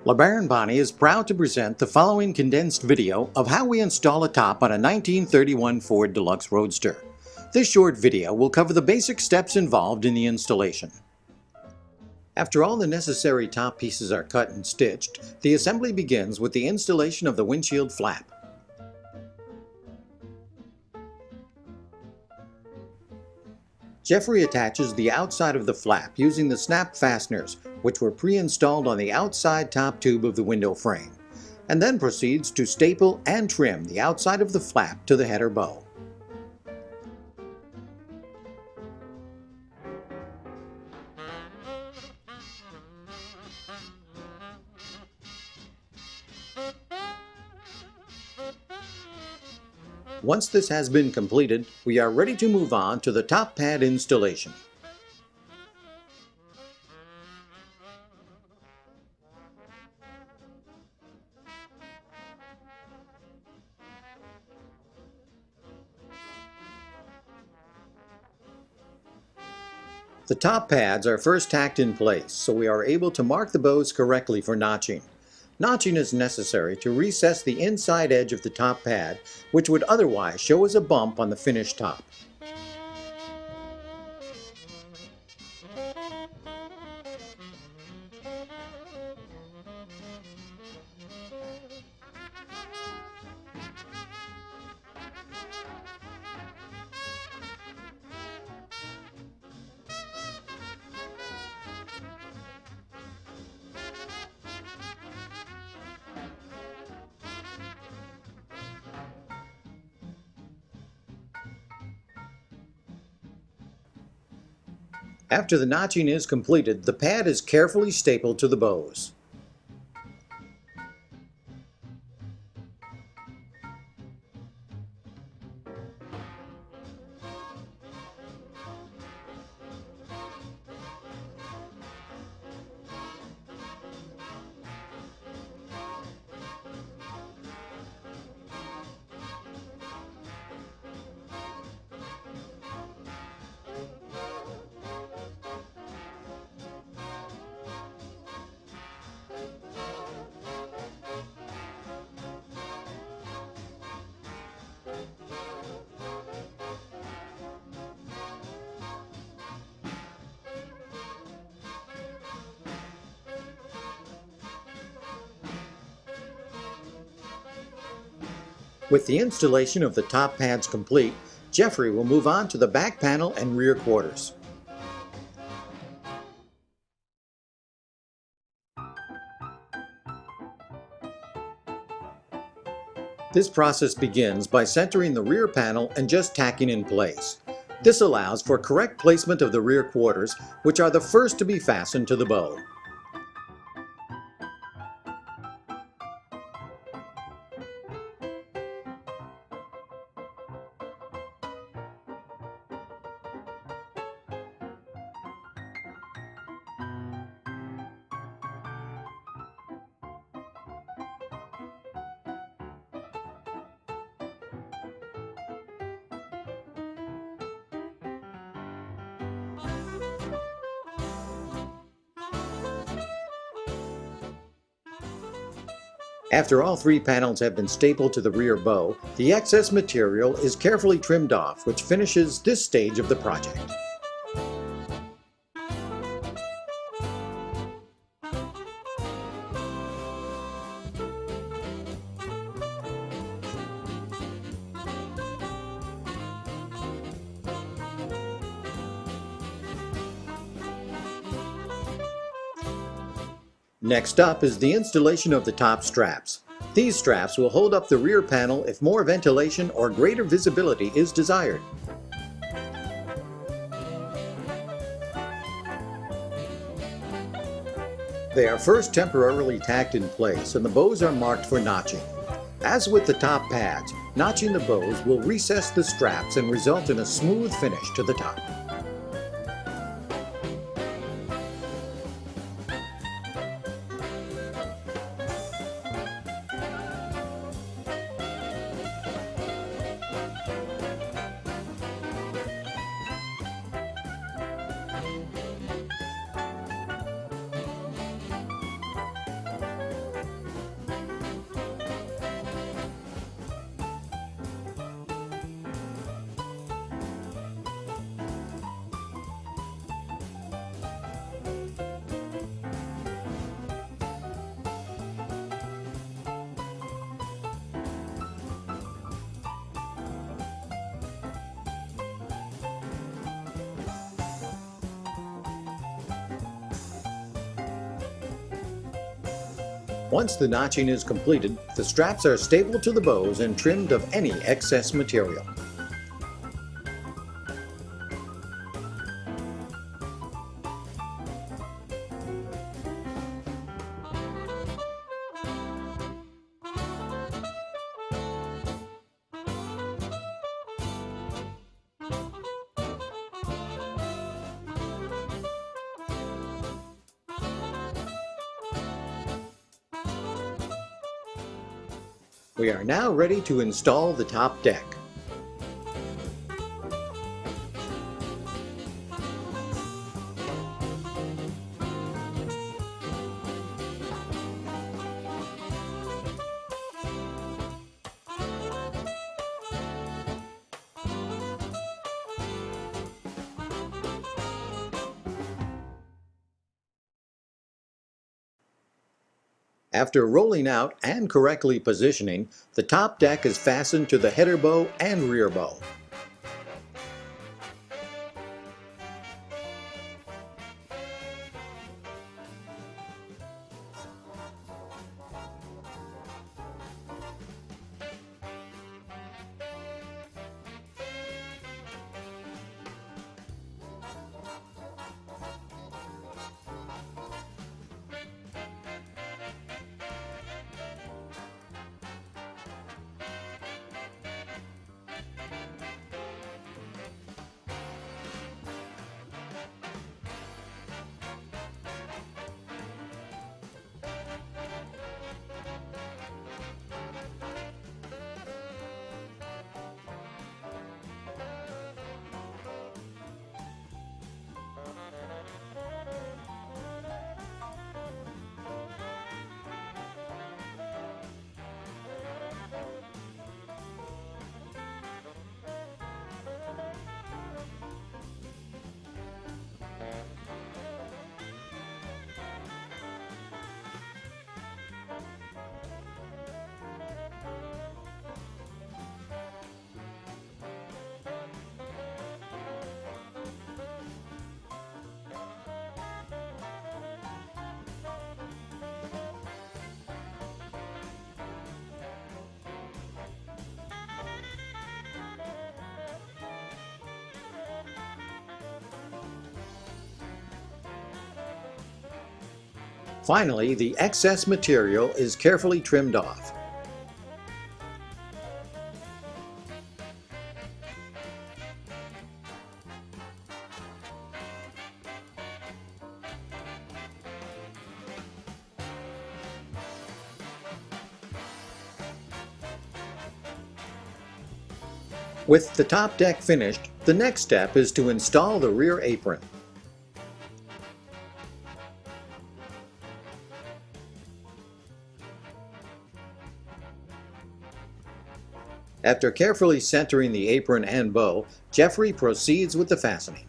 LeBaron Bonney is proud to present the following condensed video of how we install a top on a 1931 Ford Deluxe Roadster. This short video will cover the basic steps involved in the installation. After all the necessary top pieces are cut and stitched, the assembly begins with the installation of the windshield flap. Jeffrey attaches the outside of the flap using the snap fasteners, which were pre-installed on the outside top tube of the window frame, and then proceeds to staple and trim the outside of the flap to the header bow. Once this has been completed, we are ready to move on to the top pad installation. The top pads are first tacked in place, so we are able to mark the bows correctly for notching. Notching is necessary to recess the inside edge of the top pad, which would otherwise show as a bump on the finished top. After the notching is completed, the pad is carefully stapled to the bows. With the installation of the top pads complete, Jeffrey will move on to the back panel and rear quarters. This process begins by centering the rear panel and just tacking in place. This allows for correct placement of the rear quarters, which are the first to be fastened to the bow. After all three panels have been stapled to the rear bow, the excess material is carefully trimmed off, which finishes this stage of the project. Next up is the installation of the top straps. These straps will hold up the rear panel if more ventilation or greater visibility is desired. They are first temporarily tacked in place and the bows are marked for notching. As with the top pads, notching the bows will recess the straps and result in a smooth finish to the top. Once the notching is completed, the straps are stapled to the bows and trimmed of any excess material. We are now ready to install the top deck. After rolling out and correctly positioning, the top deck is fastened to the header bow and rear bow. Finally, the excess material is carefully trimmed off. With the top deck finished, the next step is to install the rear apron. After carefully centering the apron and bow, Jeffrey proceeds with the fastening.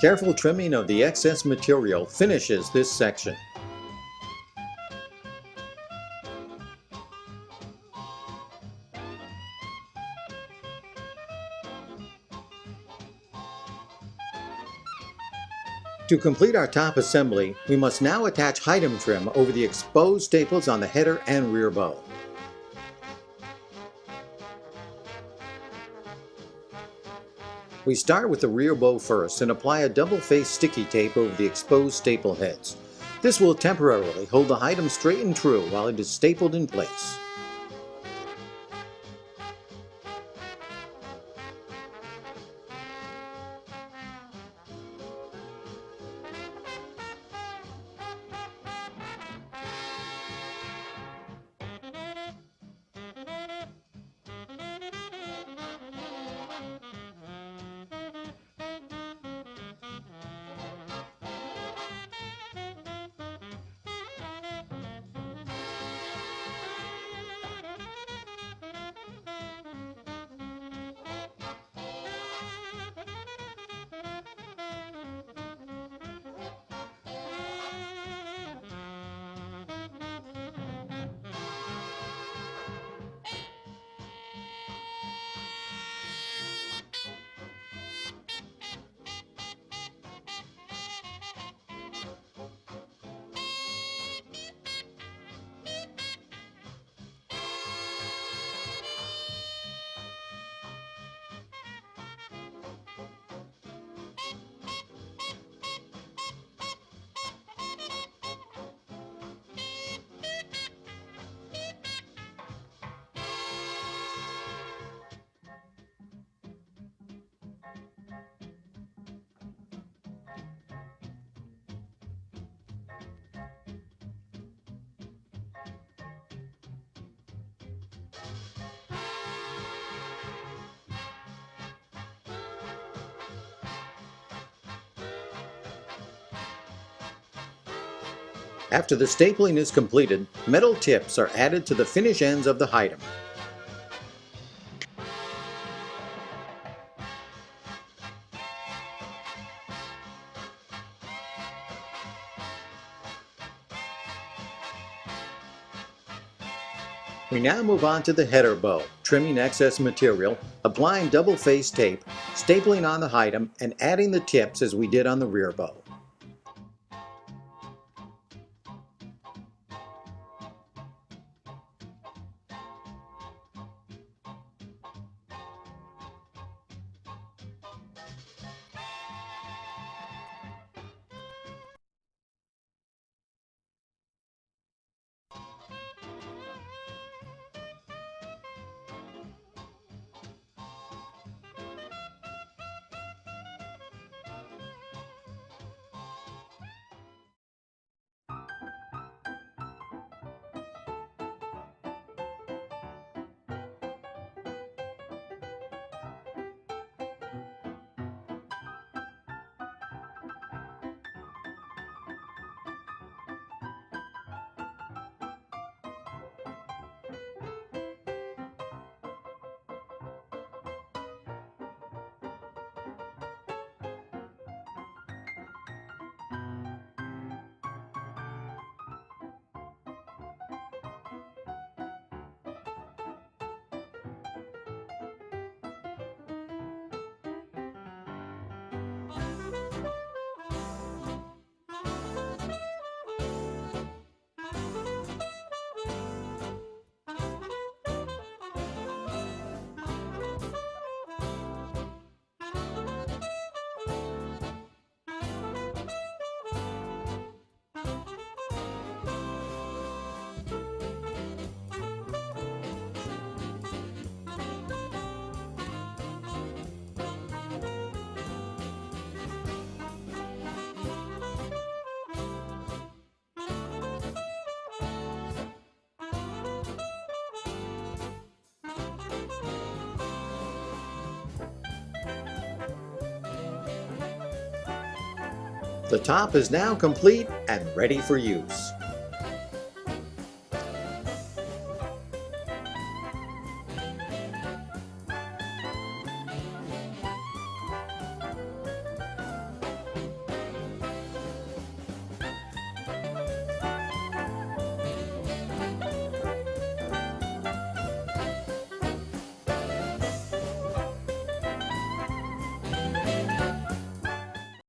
Careful trimming of the excess material finishes this section. To complete our top assembly, we must now attach item trim over the exposed staples on the header and rear bow. We start with the rear bow first and apply a double-faced sticky tape over the exposed staple heads. This will temporarily hold the item straight and true while it is stapled in place. After the stapling is completed, metal tips are added to the finish ends of the item. We now move on to the header bow, trimming excess material, applying double-face tape, stapling on the item, and adding the tips as we did on the rear bow. The top is now complete and ready for use.